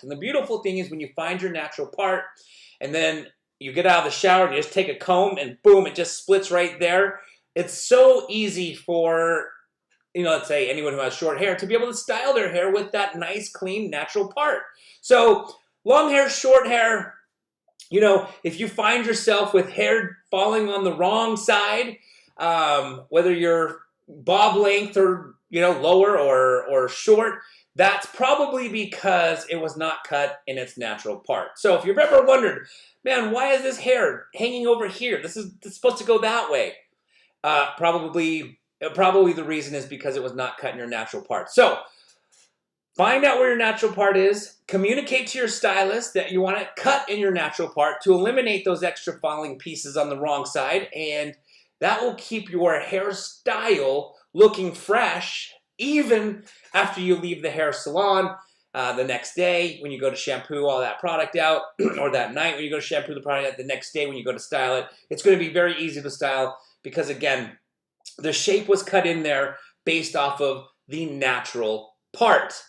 And the beautiful thing is when you find your natural part and then you get out of the shower and you just take a comb and boom, it just splits right there. It's so easy for, let's say anyone who has short hair to be able to style their hair with that nice, clean, natural part. So long hair, short hair, if you find yourself with hair falling on the wrong side, whether you're bob length or, lower or short, that's probably because it was not cut in its natural part. So if you've ever wondered, man, why is this hair hanging over here? This is supposed to go that way. Probably the reason is because it was not cut in your natural part. So find out where your natural part is. Communicate to your stylist that you want it cut in your natural part to eliminate those extra falling pieces on the wrong side, and that will keep your hairstyle looking fresh even after you leave the hair salon the next day when you go to shampoo all that product out, or that night when you go to shampoo the product out, the next day when you go to style it. It's going to be very easy to style because, again, the shape was cut in there based off of the natural part.